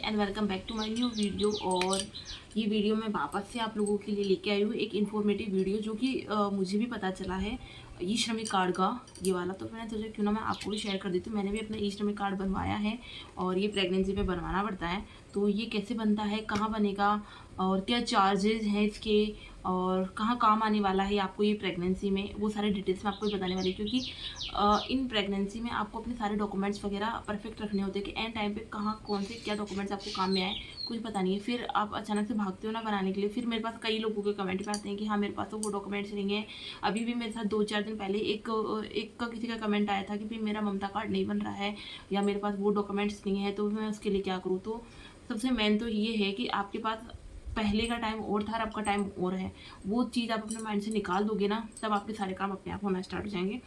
And welcome back to my new video. और ये video मैं वापस से आप लोगों के लिए लेके आई हूँ, एक इन्फॉर्मेटिव वीडियो जो कि मुझे भी पता चला है ई श्रमिक कार्ड का ये वाला। तो मैंने सोचा क्यों ना मैं आपको भी शेयर कर देती हूँ। मैंने भी अपना ई श्रमिक कार्ड बनवाया है और ये प्रेगनेंसी में बनवाना पड़ता है। तो ये कैसे बनता है, कहाँ बनेगा और क्या चार्जेस हैं इसके और कहाँ काम आने वाला है आपको ये प्रेगनेंसी में, वो सारे डिटेल्स मैं आपको बताने वाली हूँ। क्योंकि इन प्रेगनेंसी में आपको अपने सारे डॉक्यूमेंट्स वगैरह परफेक्ट रखने होते हैं कि एंड टाइम पे कहाँ कौन से क्या डॉक्यूमेंट्स आपको काम में आए, कुछ पता नहीं है। फिर आप अचानक से भागते हो ना बनाने के लिए। फिर मेरे पास कई लोगों के कमेंट पे आते हैं कि हाँ मेरे पास तो वो डॉक्यूमेंट्स नहीं है। अभी भी मेरे साथ 2-4 दिन पहले एक का किसी का कमेंट आया था कि भाई मेरा ममता कार्ड नहीं बन रहा है या मेरे पास वो डॉक्यूमेंट्स नहीं है, तो मैं उसके लिए क्या करूँ। तो सबसे मेन तो ये है कि आपके पास पहले का टाइम और था, अब का टाइम और है। वो चीज़ आप अपने माइंड से निकाल दोगे ना, तब आपके सारे काम अपने आप होना स्टार्ट हो जाएंगे।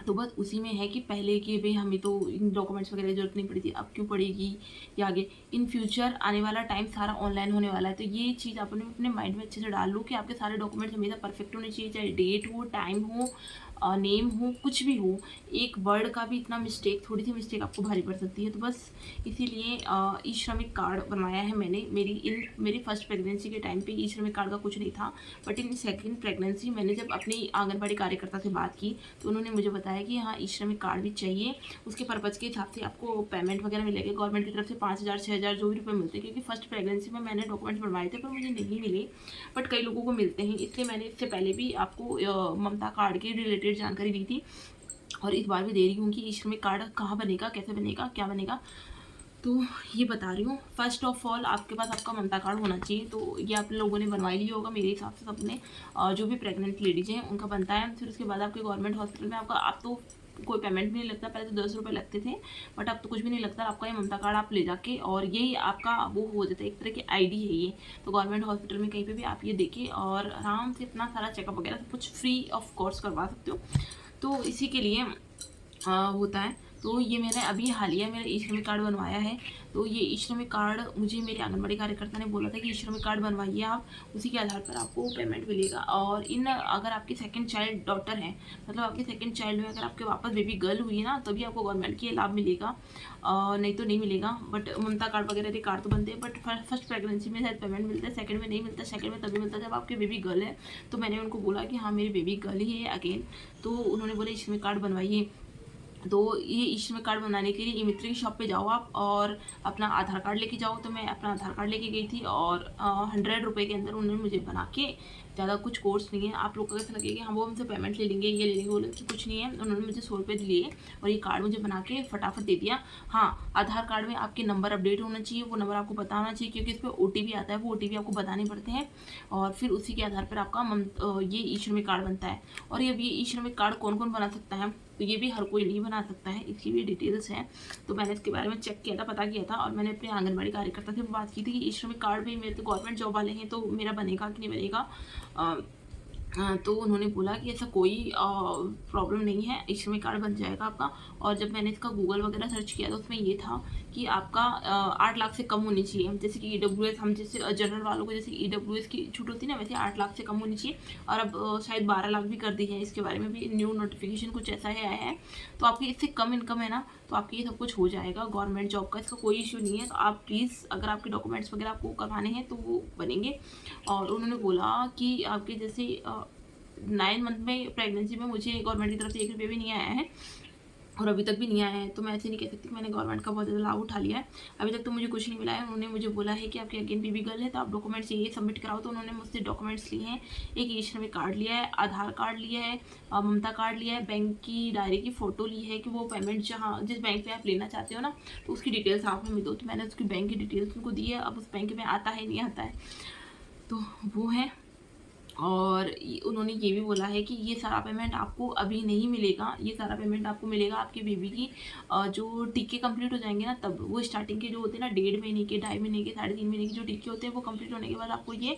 तो बस उसी में है कि पहले कि भाई हमें तो इन डॉक्यूमेंट्स वगैरह की जरूरत नहीं पड़ी थी, अब क्यों पड़ेगी, या आगे इन फ्यूचर आने वाला टाइम सारा ऑनलाइन होने वाला है। तो ये चीज़ आप अपने माइंड में अच्छे से डाल लो कि आपके सारे डॉक्यूमेंट्स हमेशा परफेक्ट होने चाहिए, चाहे डेट हो, टाइम हो, नेम हो, कुछ भी हो। एक वर्ड का भी इतना मिस्टेक, थोड़ी सी मिस्टेक आपको भारी पड़ सकती है। तो बस इसीलिए ई श्रमिक कार्ड बनवाया है मैंने। मेरी फर्स्ट प्रेगनेंसी के टाइम पे ई श्रमिक कार्ड का कुछ नहीं था, बट इन सेकंड प्रेगनेंसी मैंने जब अपनी आंगनबाड़ी कार्यकर्ता से बात की तो उन्होंने मुझे बताया कि हाँ ई श्रमिक कार्ड भी चाहिए। उसके पर्पज़ के हिसाब से आपको पेमेंट वगैरह मिलेगा गवर्नमेंट की तरफ से 5,000 6,000 जो भी रुपये मिलते हैं। क्योंकि फर्स्ट प्रेगनेंसी में मैंने डॉक्यूमेंट्स बनवाए थे पर मुझे नहीं मिले, बट कई लोगों को मिलते हैं। इसलिए मैंने इससे पहले भी आपको ममता कार्ड के रिलेटेड जानकारी दी थी और इस बार भी दे रही हूँ कि ई श्रमिक कार्ड कहाँ बनेगा, कैसे बनेगा, क्या बनेगा। तो ये बता रही हूँ। फर्स्ट ऑफ ऑल आपके पास आपका ममता कार्ड होना चाहिए। तो ये आप लोगों ने बनवा लिया होगा मेरे हिसाब से सबने, जो भी प्रेग्नेंट लेडीज हैं उनका बनता है। फिर उसके बाद आपके गवर्नमेंट हॉस्पिटल में आपका, आप तो कोई पेमेंट भी नहीं लगता, पहले तो 10 रुपये लगते थे, बट अब तो कुछ भी नहीं लगता। आपका ये ममता कार्ड आप ले जाके और यही आपका वो हो जाता है, एक तरह की आईडी है ये। तो गवर्नमेंट हॉस्पिटल में कहीं पे भी आप ये देखिए और आराम से अपना सारा चेकअप वगैरह सब कुछ फ्री ऑफ कॉस्ट करवा सकते हो। तो इसी के लिए होता है। तो ये मैंने अभी हालिया मेरा ई श्रमिक कार्ड बनवाया है। तो ये ई श्रमिक कार्ड मुझे मेरे आंगनबाड़ी कार्यकर्ता ने बोला था कि ई श्रमिक कार्ड बनवाइए आप, उसी के आधार पर आपको पेमेंट मिलेगा। और इन अगर आपकी सेकंड चाइल्ड डॉटर है, मतलब आपके सेकंड चाइल्ड में अगर आपके वापस बेबी गर्ल हुई है ना, तभी आपको गवर्नमेंट की लाभ मिलेगा, नहीं तो नहीं मिलेगा। बट ममता कार्ड वगैरह के कार्ड तो बनते हैं, बट फर्स्ट प्रेगनेंसी में शायद पेमेंट मिलता है, सेकंड में नहीं मिलता। सेकंड में तभी मिलता है जब आपके बेबी गर्ल है। तो मैंने उनको बोला कि हाँ मेरी बेबी गर्ल ही है अगेन। तो उन्होंने बोला ई श्रमिक कार्ड बनवाइए। तो ये ई श्रमिक कार्ड बनाने के लिए ई मित्र की शॉप पे जाओ आप और अपना आधार कार्ड लेके जाओ। तो मैं अपना आधार कार्ड लेके गई थी और 100 रुपये के अंदर उन्होंने मुझे बना के, ज़्यादा कुछ कोर्स नहीं है। आप लोग को कैसा लगेगा हाँ वो हमसे पेमेंट ले लेंगे, ये ले लेंगे, बोले कि कुछ नहीं है। उन्होंने मुझे 100 रुपये लिए और ये कार्ड मुझे बना के फटाफट दे दिया। हाँ आधार कार्ड में आपके नंबर अपडेट होना चाहिए, वो नंबर आपको बताना चाहिए क्योंकि इस पर OTP आता है, वो OTP आपको बताने पड़ते हैं। और फिर उसी के आधार पर आपका ये ई श्रमिक कार्ड बनता है। और ये ई श्रमिक कार्ड कौन कौन बना सकता है, तो ये भी हर कोई नहीं बना सकता है, इसकी भी डिटेल्स हैं। तो मैंने इसके बारे में चेक किया था, पता किया था और मैंने अपने आंगनबाड़ी कार्यकर्ता से बात की थी कि ई श्रमिक कार्ड भी, मेरे तो गवर्नमेंट जॉब वाले हैं तो मेरा बनेगा कि नहीं बनेगा। तो उन्होंने बोला कि ऐसा कोई प्रॉब्लम नहीं है, ई श्रमिक कार्ड बन जाएगा आपका। और जब मैंने इसका गूगल वगैरह सर्च किया तो उसमें ये था कि आपका 8 लाख से कम होनी चाहिए। जैसे कि EWS, हम जैसे जनरल वालों को जैसे EWS की छूट होती है ना, वैसे 8 लाख से कम होनी चाहिए। और अब शायद 12 लाख भी कर दी है, इसके बारे में भी न्यू नोटिफिकेशन कुछ ऐसा है आया है। तो आपकी इससे कम इनकम है ना, तो आपके ये सब कुछ हो जाएगा गवर्नमेंट जॉब का, इसका कोई इशू नहीं है। तो आप प्लीज़ अगर आपके डॉक्यूमेंट्स वगैरह आपको करवाने हैं तो वो बनेंगे। और उन्होंने बोला कि आपके जैसे 9 मंथ में प्रेगनेंसी में मुझे गवर्नमेंट की तरफ से 1 रुपये भी नहीं आया है और अभी तक भी नहीं आया है। तो मैं ऐसे नहीं कह सकती कि मैंने गवर्नमेंट का बहुत ज़्यादा लाभ उठा लिया है, अभी तक तो मुझे कुछ नहीं मिला है। उन्होंने मुझे बोला है कि आपकी अगेन बेबी गर्ल है तो आप डॉक्यूमेंट्स ये सबमिट कराओ। तो उन्होंने मुझसे डॉक्यूमेंट्स लिए हैं, एक ई श्रमिक कार्ड लिया है, आधार कार्ड लिया है, ममता कार्ड लिया है, बैंक की डायरी की फ़ोटो ली है कि वो पेमेंट जहाँ जिस बैंक में आप लेना चाहते हो ना, तो उसकी डिटेल्स आप हमें दो। तो मैंने उसकी बैंक की डिटेल्स उनको दी है। अब उस बैंक में आता है नहीं आता है तो वो है। और उन्होंने ये भी बोला है कि ये सारा पेमेंट आपको अभी नहीं मिलेगा, ये सारा पेमेंट आपको मिलेगा आपकी बेबी की जो टीके कंप्लीट हो जाएंगे ना, तब वो स्टार्टिंग के जो होते हैं ना 1.5 महीने के, 2.5 महीने के, 3.5 महीने के जो टीके होते हैं वो कंप्लीट होने के बाद आपको ये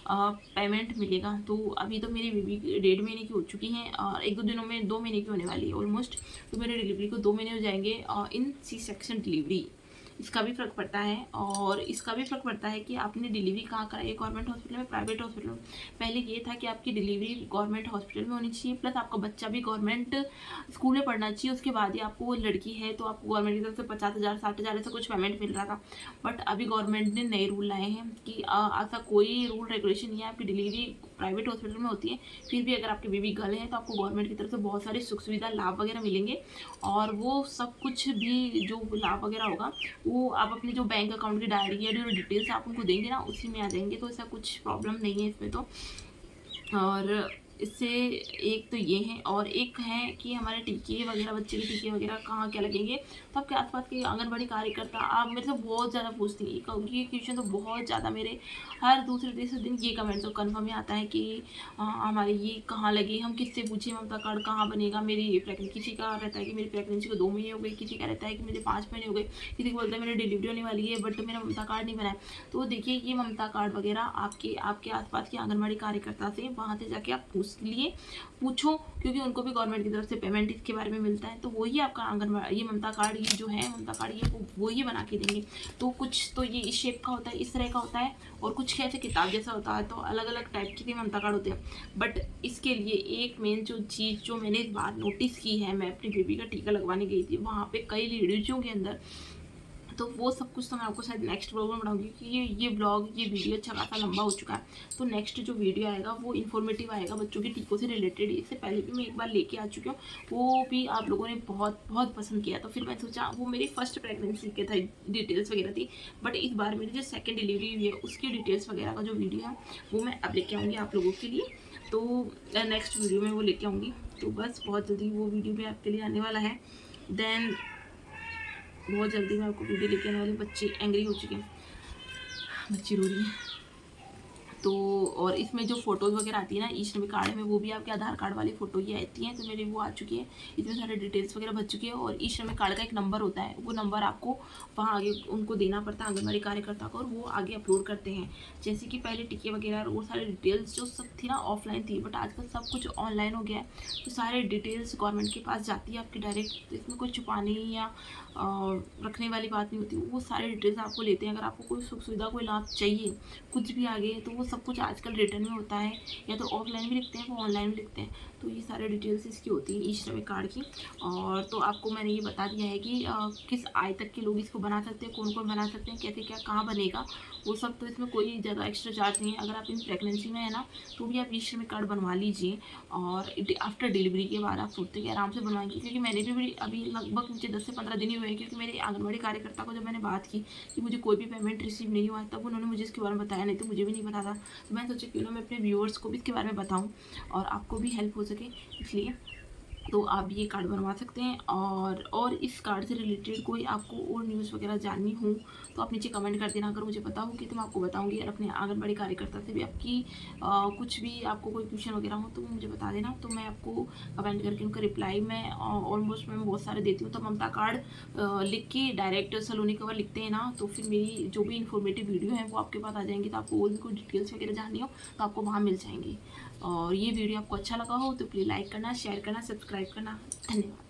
पेमेंट मिलेगा। तो अभी तो मेरी बेबी 1.5 महीने की हो चुकी हैं और 1-2 दिनों में 2 महीने की होने वाली है ऑलमोस्ट। तो मेरे डिलीवरी को 2 महीने हो जाएंगे इन C सेक्शन डिलीवरी। इसका भी फ़र्क पड़ता है। और इसका भी फ़र्क पड़ता है कि आपने डिलीवरी कहाँ कराई है, गवर्नमेंट हॉस्पिटल में, प्राइवेट हॉस्पिटल में। पहले ये था कि आपकी डिलीवरी गवर्नमेंट हॉस्पिटल में होनी चाहिए, प्लस आपका बच्चा भी गवर्नमेंट स्कूल में पढ़ना चाहिए, उसके बाद ही आपको, लड़की है तो आपको गवर्नमेंट की तरफ से 50,000 60,000 ऐसा कुछ पेमेंट मिल रहा था। बट अभी गवर्नमेंट ने नए रूल लाए हैं कि ऐसा कोई रूल रेगुलेशन नहीं है, आपकी डिलीवरी प्राइवेट हॉस्पिटल में होती है, फिर भी अगर आपकी बेबी गर्ल है तो आपको गवर्नमेंट की तरफ से बहुत सारी सुख सुविधा लाभ वगैरह मिलेंगे। और वो सब कुछ भी जो लाभ वगैरह होगा वो आप अपने जो बैंक अकाउंट की डायरी या जो डिटेल्स आप उनको देंगे ना, उसी में आ जाएंगे, तो ऐसा कुछ प्रॉब्लम नहीं है इसमें तो। और इससे एक तो ये है, और एक है कि हमारे टीके वगैरह, बच्चे के टीके वगैरह कहाँ क्या लगेंगे। तो आपके आसपास के आंगनबाड़ी कार्यकर्ता, आप मेरे से बहुत ज़्यादा पूछती हैं ये क्वेश्चन, तो बहुत ज़्यादा मेरे हर दूसरे तीसरे दिन ये कमेंट तो कन्फर्म ही आता है कि हमारे ये कहाँ लगे, हम किससे पूछें ममता कार्ड कहाँ बनेगा, मेरी प्रेगनेंसी, किसी का रहता है कि मेरी प्रेगनेंसी को 2 महीने हो गए, किसी का रहता है कि मुझे 5 महीने हो गए, किसी को बोलता है मेरी डिलीवरी होने वाली है बट मेरा ममता कार्ड नहीं बना है। तो देखिए ये ममता कार्ड वगैरह आपके आसपास के आंगनबाड़ी कार्यकर्ता से, वहाँ से जाके आप पूछो, क्योंकि उनको भी गवर्नमेंट की तरफ से पेमेंट इसके बारे में मिलता है। तो वही आपका आंगनबाड़ी, ये ममता कार्ड, ये जो है ममता कार्ड, ये वो ही बना के देंगे। तो कुछ तो ये इस शेप का होता है, इस तरह का होता है, और कुछ कैसे किताब जैसा होता है, तो अलग अलग टाइप के भी ममता कार्ड होते हैं। बट इसके लिए एक मेन जो चीज़ जो मैंने इस बार नोटिस की है, मैं अपनी बेबी का टीका लगवाने गई थी, वहाँ पे कई लेडीजों के अंदर, तो वो सब कुछ तो मैं आपको शायद नेक्स्ट ब्लॉग में बनाऊंगी, क्योंकि ये ब्लॉग, ये वीडियो अच्छा खासा लंबा हो चुका है। तो नेक्स्ट जो वीडियो आएगा वो इन्फॉर्मेटिव आएगा, बच्चों के टीकों से रिलेटेड। इससे पहले भी मैं एक बार लेके आ चुकी हूँ, वो भी आप लोगों ने बहुत बहुत पसंद किया। तो फिर मैं सोचा, वो मेरी फर्स्ट प्रेगनेंसी के था, डिटेल्स वगैरह थी, बट इस बार मेरी जो सेकेंड डिलीवरी हुई है उसकी डिटेल्स वगैरह का जो वीडियो है वो मैं अब लेके आऊँगी आप लोगों के लिए। तो नेक्स्ट वीडियो में वो लेके आऊँगी। तो बस बहुत जल्दी वो वीडियो भी आपके लिए आने वाला है। देन बहुत जल्दी मैं आपको वीडियो लेके आने वाली। बच्चे एंग्री हो चुके हैं, बच्ची रो रही है। तो और इसमें जो फ़ोटोज़ वगैरह आती है ना, ई श्रमिक कार्ड में, वो भी आपके आधार कार्ड वाली फ़ोटो ही आती हैं, तो मेरी वो आ चुकी है। इसमें सारे डिटेल्स वगैरह भर चुकी है। और ई श्रमिक कार्ड का एक नंबर होता है, वो नंबर आपको वहाँ आगे उनको देना पड़ता है, आंगनबाड़ी कार्यकर्ता को, और वो आगे अपलोड करते हैं। जैसे कि पहले टीके वगैरह और वो सारे डिटेल्स जो सब थी ना ऑफलाइन थी, बट आजकल सब कुछ ऑनलाइन हो गया है। तो सारे डिटेल्स गवर्नमेंट के पास जाती है आपकी डायरेक्ट, तो इसमें कोई छुपाने या रखने वाली बात नहीं होती। वो सारे डिटेल्स आपको लेते हैं। अगर आपको कोई सुख सुविधा, कोई लाभ चाहिए, कुछ भी आगे, तो वो सब कुछ आजकल रिटर्न में होता है, या तो ऑफलाइन भी लिखते हैं, वो ऑनलाइन भी लिखते हैं। तो ये सारे डिटेल्स इसकी होती है, ई श्रमिक कार्ड की। और तो आपको मैंने ये बता दिया है कि किस आय तक के लोग इसको बना सकते हैं, कौन कौन बना सकते हैं, कैसे क्या कहाँ बनेगा, वो सब। तो इसमें कोई ज़्यादा एक्स्ट्रा चार्ज नहीं है। अगर आप इन प्रेगनेंसी में है ना, तो भी आप ई श्रमिक कार्ड बनवा लीजिए। और आफ्टर डिलीवरी के बाद आप सोचते कि आराम से बनवाएंगे, क्योंकि मैंने भी अभी लगभग मुझे 10 से 15 दिन ही हुए हैं, क्योंकि मेरे आंगनबाड़ी कार्यकर्ता को जब मैंने बात की कि मुझे कोई भी पेमेंट रिसीव नहीं हुआ है, तब उन्होंने मुझे इसके बारे में बताया, नहीं तो मुझे भी नहीं पता था। तो मैं सोचा क्यों ना मैं अपने व्यूअर्स को भी इसके बारे में बताऊं और आपको भी हेल्प हो सके, इसलिए। तो आप ये कार्ड बनवा सकते हैं। और इस कार्ड से रिलेटेड कोई आपको और न्यूज़ वगैरह जाननी हो तो आप नीचे कमेंट कर देना। अगर मुझे पता होगी तो मैं आपको बताऊंगी। और अपने आंगनबाड़ी कार्यकर्ता से भी आपकी कुछ भी आपको कोई क्वेश्चन वगैरह हो तो मुझे बता देना, तो मैं आपको कमेंट करके उनका रिप्लाई मैं ऑलमोस्ट मैं बहुत सारे देती हूँ। तो ममता कार्ड लिख के डायरेक्ट सलोनी कवर लिखते हैं ना, तो फिर मेरी जो भी इन्फॉर्मेटिव वीडियो है वो आपके पास आ जाएंगी। तो आपको और भी कोई डिटेल्स वगैरह जाननी हो तो आपको वहाँ मिल जाएंगी। और ये वीडियो आपको अच्छा लगा हो तो प्लीज़ लाइक करना, शेयर करना, सब्सक्राइब करना। धन्यवाद।